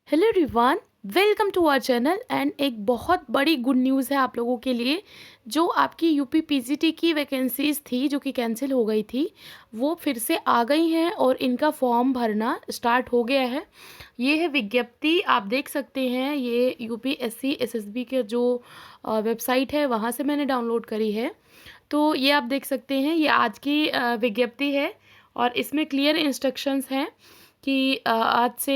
Hello everyone, welcome to our channel. And एक बहुत बड़ी गुड न्यूज़ है आप लोगों के लिए। जो आपकी यूपी पीजीटी की वैकेंसीज़ थी जो कि कैंसिल हो गई थी, वो फिर से आ गई हैं और इनका फॉर्म भरना स्टार्ट हो गया है। ये है विज्ञप्ति, आप देख सकते हैं। ये यूपीएससी एसएसबी के जो वेबसाइट है वहाँ से मैंने डाउनलोड करी है। तो ये आप देख सकते हैं, ये आज की विज्ञप्ति है और इसमें क्लियर इंस्ट्रक्शंस हैं कि आज से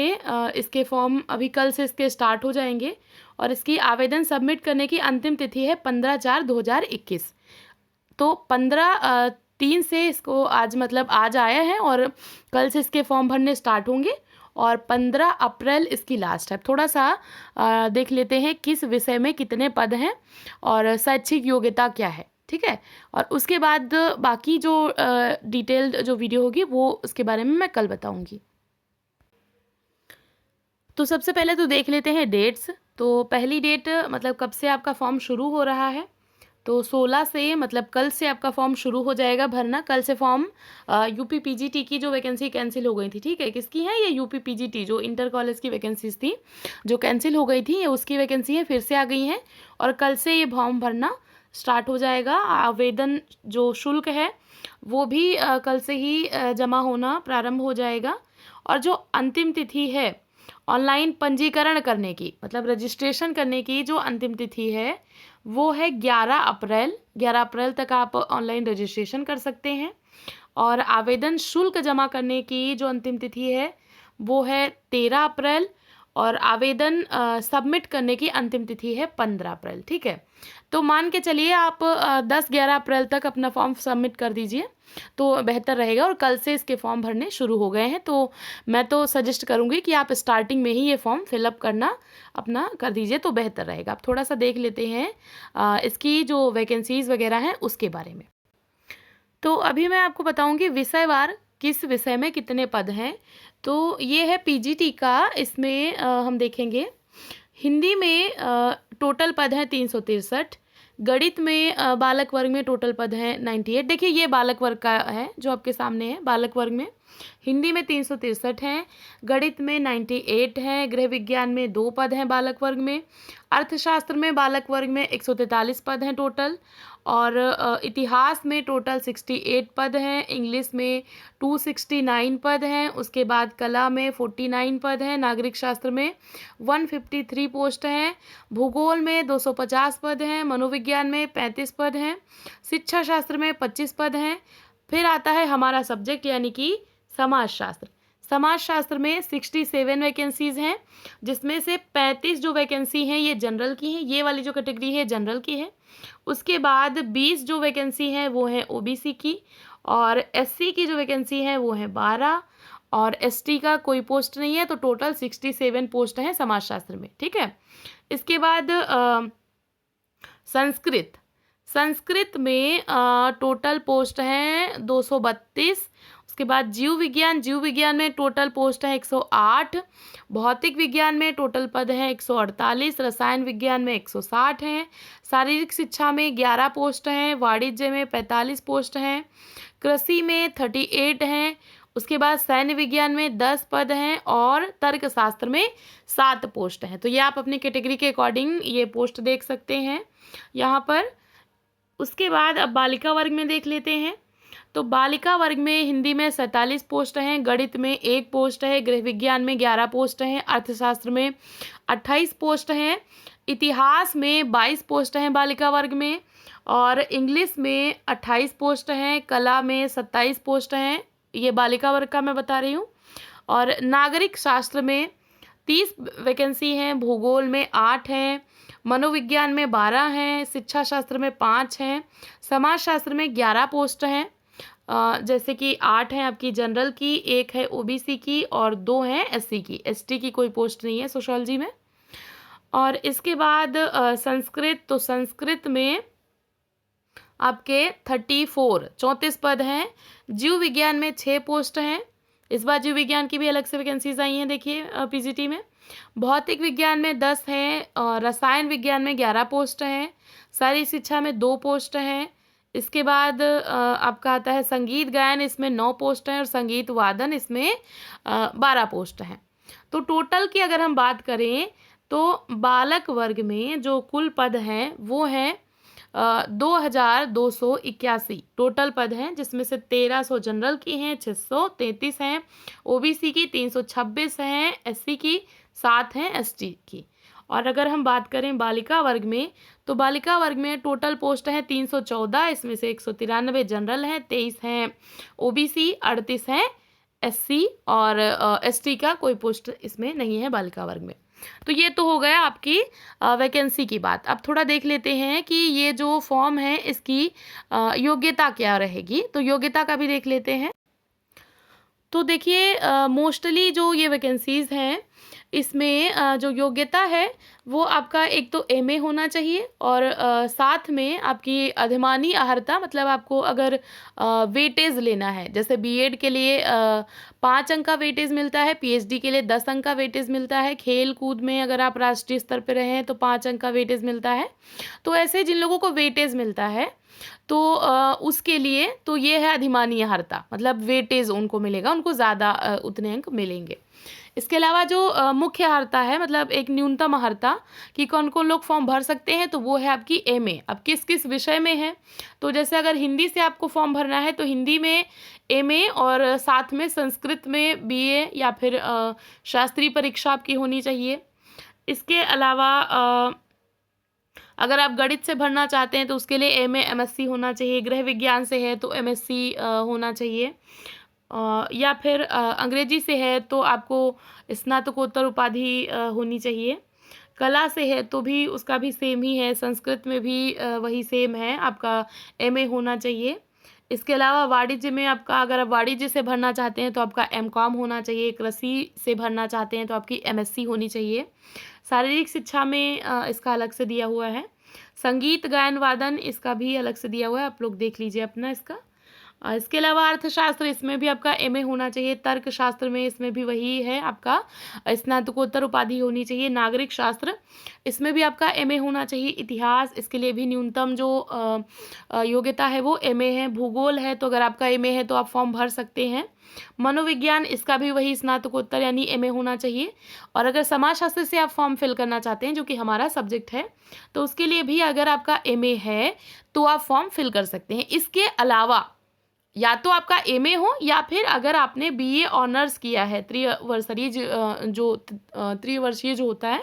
इसके फॉर्म अभी कल से इसके स्टार्ट हो जाएंगे और इसकी आवेदन सबमिट करने की अंतिम तिथि है 15/4/2021। तो 15/3 से इसको आज मतलब आज आया है और कल से इसके फॉर्म भरने स्टार्ट होंगे और 15 अप्रैल इसकी लास्ट है। थोड़ा सा देख लेते हैं किस विषय में कितने पद हैं और शैक्षिक योग्यता क्या है, ठीक है। और उसके बाद बाकी जो डिटेल्ड जो वीडियो होगी वो उसके बारे में मैं कल बताऊंगी। तो सबसे पहले तो देख लेते हैं डेट्स। तो पहली डेट मतलब कब से आपका फॉर्म शुरू हो रहा है, तो 16 से मतलब कल से आपका फॉर्म शुरू हो जाएगा भरना। कल से फॉर्म यूपी पीजीटी की जो वैकेंसी कैंसिल हो गई थी, ठीक है, किसकी है ये? यूपी पीजीटी, जो इंटर कॉलेज की वैकेंसीज थी जो कैंसिल हो गई थी, ये उसकी वैकेंसी है, फिर से आ गई हैं और कल से ये फॉर्म भरना स्टार्ट हो जाएगा। आवेदन जो शुल्क है वो भी कल से ही जमा होना प्रारंभ हो जाएगा। और जो अंतिम तिथि है ऑनलाइन पंजीकरण करने की, मतलब रजिस्ट्रेशन करने की जो अंतिम तिथि है वो है 11 अप्रैल। 11 अप्रैल तक आप ऑनलाइन रजिस्ट्रेशन कर सकते हैं। और आवेदन शुल्क जमा करने की जो अंतिम तिथि है वो है 13 अप्रैल और आवेदन सबमिट करने की अंतिम तिथि है 15 अप्रैल, ठीक है। तो मान के चलिए आप 10-11 अप्रैल तक अपना फॉर्म सबमिट कर दीजिए तो बेहतर रहेगा। और कल से इसके फॉर्म भरने शुरू हो गए हैं, तो मैं तो सजेस्ट करूँगी कि आप स्टार्टिंग में ही ये फॉर्म फिलअप करना अपना कर दीजिए तो बेहतर रहेगा। आप थोड़ा सा देख लेते हैं इसकी जो वैकेंसीज़ वगैरह हैं उसके बारे में। तो अभी मैं आपको बताऊंगी विषयवार किस विषय में कितने पद हैं। तो ये है पीजीटी का, इसमें हम देखेंगे हिंदी में टोटल पद हैं 363। गणित में बालक वर्ग में टोटल पद हैं 98। देखिए ये बालक वर्ग का है जो आपके सामने है, बालक वर्ग में हिंदी में 363 हैं, गणित में 98 हैं, गृह विज्ञान में 2 पद हैं बालक वर्ग में, अर्थशास्त्र में बालक वर्ग में 143 पद हैं टोटल, और इतिहास में टोटल 68 पद हैं, इंग्लिश में 269 पद हैं, उसके बाद कला में 49 पद हैं, नागरिक शास्त्र में 153 पोस्ट हैं, भूगोल में 250 पद हैं, मनोविज्ञान में 35 पद हैं, शिक्षा शास्त्र में 25 पद हैं। फिर आता है हमारा सब्जेक्ट यानी कि समाजशास्त्र। समाजशास्त्र में 67 वैकेंसीज हैं, जिसमें से 35 जो वैकेंसी हैं ये जनरल की हैं, ये वाली जो कैटेगरी है जनरल की है। उसके बाद 20 जो वैकेंसी हैं वो है ओबीसी की, और एससी की जो वैकेंसी है वो है 12, और एसटी का कोई पोस्ट नहीं है। तो टोटल 67 पोस्ट हैं समाजशास्त्र में, ठीक है। इसके बाद संस्कृत। संस्कृत में टोटल पोस्ट हैं 232। उसके बाद जीव विज्ञान, जीव विज्ञान में टोटल पोस्ट है 108। भौतिक विज्ञान में टोटल पद हैं 148। रसायन विज्ञान में 160 हैं। शारीरिक शिक्षा में 11 पोस्ट हैं। वाणिज्य में 45 पोस्ट हैं। कृषि में 38 हैं। उसके बाद सैन्य विज्ञान में 10 पद हैं और तर्कशास्त्र में 7 पोस्ट हैं। तो ये आप अपनी कैटेगरी के अकॉर्डिंग ये पोस्ट देख सकते हैं यहाँ पर। उसके बाद अब बालिका वर्ग में देख लेते हैं। तो बालिका वर्ग में हिंदी में 47 पोस्ट हैं, गणित में 1 पोस्ट है, गृह विज्ञान में 11 पोस्ट हैं, अर्थशास्त्र में 28 पोस्ट हैं, इतिहास में 22 पोस्ट हैं बालिका वर्ग में, और इंग्लिश में 28 पोस्ट हैं, कला में 27 पोस्ट हैं, ये बालिका वर्ग का मैं बता रही हूँ, और नागरिक शास्त्र में 30 वैकेंसी हैं, भूगोल में 8 हैं, मनोविज्ञान में 12 हैं, शिक्षा शास्त्र में 5 हैं, समाजशास्त्र में 11 पोस्ट हैं। जैसे कि 8 हैं आपकी जनरल की, 1 है ओबीसी की और 2 हैं एससी की। एसटी की कोई पोस्ट नहीं है सोशियोलॉजी में। और इसके बाद संस्कृत, तो संस्कृत में आपके 34 पद हैं। जीव विज्ञान में 6 पोस्ट हैं। इस बार जीव विज्ञान की भी अलग से वैकेंसीज आई हैं, देखिए पीजीटी में। भौतिक विज्ञान में 10 हैं और रसायन विज्ञान में 11 पोस्ट हैं। शारीरिक शिक्षा में 2 पोस्ट हैं। इसके बाद आपका आता है संगीत गायन, इसमें 9 पोस्ट हैं, और संगीत वादन इसमें 12 पोस्ट हैं। तो टोटल की अगर हम बात करें तो बालक वर्ग में जो कुल पद हैं वो हैं 2281 टोटल पद हैं, जिसमें से 1300 जनरल की हैं, 633 हैं ओबीसी की, 326 हैं एससी की, 7 हैं एसटी की। और अगर हम बात करें बालिका वर्ग में तो बालिका वर्ग में टोटल पोस्ट हैं 314, इसमें से 193 जनरल हैं, 23 हैं ओबीसी, 38 हैं एससी और एसटी का कोई पोस्ट इसमें नहीं है बालिका वर्ग में। तो ये तो हो गया आपकी वैकेंसी की बात। अब थोड़ा देख लेते हैं कि ये जो फॉर्म है इसकी योग्यता क्या रहेगी, तो योग्यता का भी देख लेते हैं। तो देखिए मोस्टली जो ये वैकेंसीज़ हैं इसमें जो योग्यता है वो आपका एक तो एमए होना चाहिए और साथ में आपकी अधिमानी अहर्ता, मतलब आपको अगर वेटेज लेना है, जैसे बीएड के लिए 5 अंक का वेटेज मिलता है, पीएचडी के लिए 10 अंक का वेटेज मिलता है, खेल कूद में अगर आप राष्ट्रीय स्तर पर रहे हैं तो 5 अंक का वेटेज मिलता है। तो ऐसे जिन लोगों को वेटेज मिलता है तो उसके लिए तो ये है अधिमानी अहर्ता, मतलब वेटेज उनको मिलेगा, उनको ज़्यादा उतने अंक मिलेंगे। इसके अलावा जो मुख्य अहर्ता है, मतलब एक न्यूनतम अहर्ता कि कौन कौन लोग फॉर्म भर सकते हैं, तो वो है आपकी एमए। अब किस किस विषय में है, तो जैसे अगर हिंदी से आपको फॉर्म भरना है तो हिंदी में एमए और साथ में संस्कृत में बीए या फिर शास्त्रीय परीक्षा आपकी होनी चाहिए। इसके अलावा अगर आप गणित से भरना चाहते हैं तो उसके लिए एमए एमएससी होना चाहिए, गृह विज्ञान से है तो एमएससी होना चाहिए, या फिर अंग्रेजी से है तो आपको स्नातकोत्तर उपाधि होनी चाहिए। कला से है तो भी उसका भी सेम ही है, संस्कृत में भी वही सेम है, आपका एमए होना चाहिए। इसके अलावा वाणिज्य में आपका, अगर आप वाणिज्य से भरना चाहते हैं तो आपका एमकॉम होना चाहिए, कृषि से भरना चाहते हैं तो आपकी एमएससी होनी चाहिए। शारीरिक शिक्षा में इसका अलग से दिया हुआ है। संगीत गायन वादन इसका भी अलग से दिया हुआ है, आप लोग देख लीजिए अपना इसका। इसके अलावा अर्थशास्त्र, इसमें भी आपका एमए होना चाहिए। तर्कशास्त्र में इसमें भी वही है, आपका स्नातकोत्तर उपाधि होनी चाहिए। नागरिक शास्त्र, इसमें भी आपका एमए होना चाहिए। इतिहास, इसके लिए भी न्यूनतम जो योग्यता है वो एमए है। भूगोल है तो अगर आपका एमए है तो आप फॉर्म भर सकते हैं। मनोविज्ञान, इसका भी वही स्नातकोत्तर यानी एमए होना चाहिए। और अगर समाजशास्त्र से आप फॉर्म फिल करना चाहते हैं जो कि हमारा सब्जेक्ट है, तो उसके लिए भी अगर आपका एमए है तो आप फॉर्म फिल कर सकते हैं। इसके अलावा या तो आपका एमए हो या फिर अगर आपने बीए ऑनर्स किया है, त्रिवर्षीय जो होता है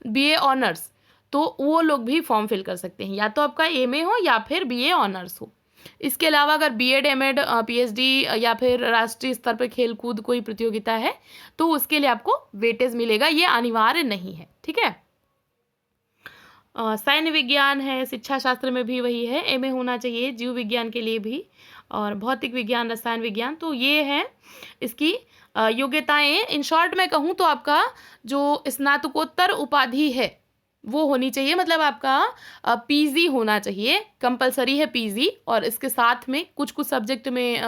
बीए ऑनर्स, तो वो लोग भी फॉर्म फिल कर सकते हैं, या तो आपका एमए हो या फिर बीए ऑनर्स हो। इसके अलावा अगर बीएड एमएड पीएचडी या फिर राष्ट्रीय स्तर पर खेल कूद कोई प्रतियोगिता है तो उसके लिए आपको वेटेज मिलेगा, ये अनिवार्य नहीं है, ठीक है। सैन्य विज्ञान है, शिक्षा शास्त्र में भी वही है, एमए होना चाहिए। जीव विज्ञान के लिए भी, और भौतिक विज्ञान, रसायन विज्ञान, तो ये है इसकी योग्यताएं। इन शॉर्ट में कहूँ तो आपका जो स्नातकोत्तर उपाधि है वो होनी चाहिए, मतलब आपका पीजी होना चाहिए, कंपलसरी है पीजी। और इसके साथ में कुछ कुछ सब्जेक्ट में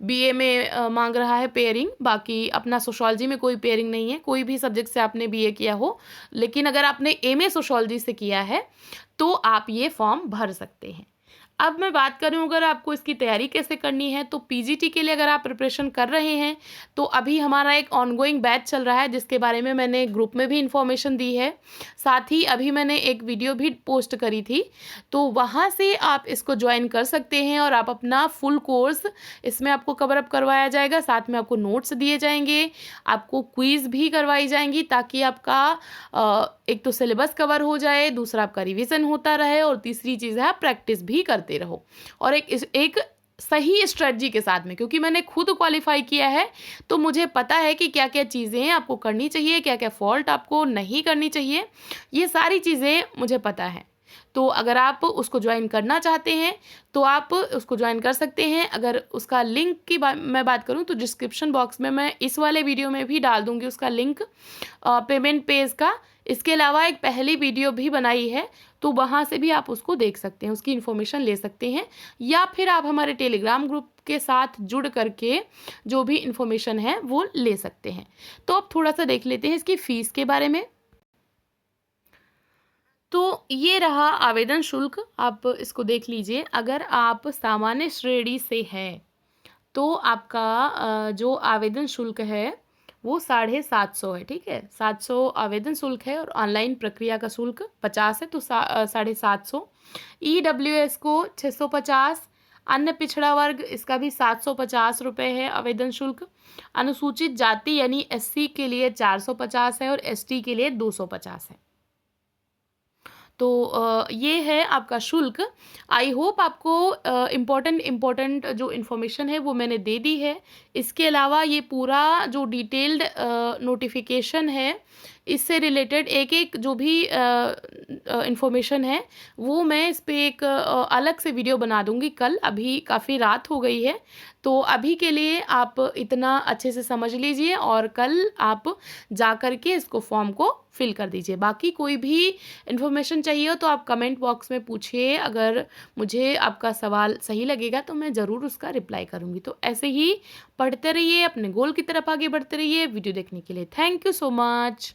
बीए में मांग रहा है पेयरिंग, बाकी अपना सोशोलॉजी में कोई पेयरिंग नहीं है। कोई भी सब्जेक्ट से आपने बीए किया हो, लेकिन अगर आपने एमए सोशोलॉजी से किया है तो आप ये फॉर्म भर सकते हैं। अब मैं बात करूं अगर आपको इसकी तैयारी कैसे करनी है, तो पीजीटी के लिए अगर आप प्रिपरेशन कर रहे हैं तो अभी हमारा एक ऑनगोइंग बैच चल रहा है जिसके बारे में मैंने ग्रुप में भी इन्फॉर्मेशन दी है। साथ ही अभी मैंने एक वीडियो भी पोस्ट करी थी, तो वहाँ से आप इसको ज्वाइन कर सकते हैं और आप अपना फुल कोर्स इसमें आपको कवर अप करवाया जाएगा। साथ में आपको नोट्स दिए जाएंगे, आपको क्विज़ भी करवाई जाएंगी, ताकि आपका एक तो सिलेबस कवर हो जाए, दूसरा आपका रिवीजन होता रहे, और तीसरी चीज़ है आप प्रैक्टिस भी करते रहो। और एक सही स्ट्रेटजी के साथ में, क्योंकि मैंने खुद क्वालिफाई किया है तो मुझे पता है कि क्या क्या चीज़ें आपको करनी चाहिए, क्या क्या फॉल्ट आपको नहीं करनी चाहिए, ये सारी चीज़ें मुझे पता है। तो अगर आप उसको ज्वाइन करना चाहते हैं तो आप उसको ज्वाइन कर सकते हैं। अगर उसका लिंक की मैं बात करूं तो डिस्क्रिप्शन बॉक्स में मैं इस वाले वीडियो में भी डाल दूंगी उसका लिंक, पेमेंट पेज का। इसके अलावा एक पहली वीडियो भी बनाई है, तो वहाँ से भी आप उसको देख सकते हैं, उसकी इन्फॉर्मेशन ले सकते हैं, या फिर आप हमारे टेलीग्राम ग्रुप के साथ जुड़ करके जो भी इन्फॉर्मेशन है वो ले सकते हैं। तो अब थोड़ा सा देख लेते हैं इसकी फ़ीस के बारे में। तो ये रहा आवेदन शुल्क, आप इसको देख लीजिए। अगर आप सामान्य श्रेणी से हैं तो आपका जो आवेदन शुल्क है वो 750 है, ठीक है। 700 आवेदन शुल्क है और ऑनलाइन प्रक्रिया का शुल्क 50 है, तो 750। EWS को 650। अन्य पिछड़ा वर्ग इसका भी 750 रुपये है आवेदन शुल्क। अनुसूचित जाति यानी SC के लिए 450 है और ST के लिए 250 है। तो ये है आपका शुल्क। आई होप आपको इम्पोर्टेंट जो इन्फॉर्मेशन है वो मैंने दे दी है। इसके अलावा ये पूरा जो डिटेल्ड नोटिफिकेशन है, इससे रिलेटेड एक एक जो भी इन्फॉर्मेशन है वो मैं इस पे एक अलग से वीडियो बना दूंगी कल। अभी काफ़ी रात हो गई है, तो अभी के लिए आप इतना अच्छे से समझ लीजिए और कल आप जा कर के इसको फॉर्म को फिल कर दीजिए। बाकी कोई भी इन्फॉर्मेशन चाहिए हो तो आप कमेंट बॉक्स में पूछिए। अगर मुझे आपका सवाल सही लगेगा तो मैं ज़रूर उसका रिप्लाई करूँगी। तो ऐसे ही पढ़ते रहिए, अपने गोल की तरफ आगे बढ़ते रहिए। वीडियो देखने के लिए थैंक यू सो मच।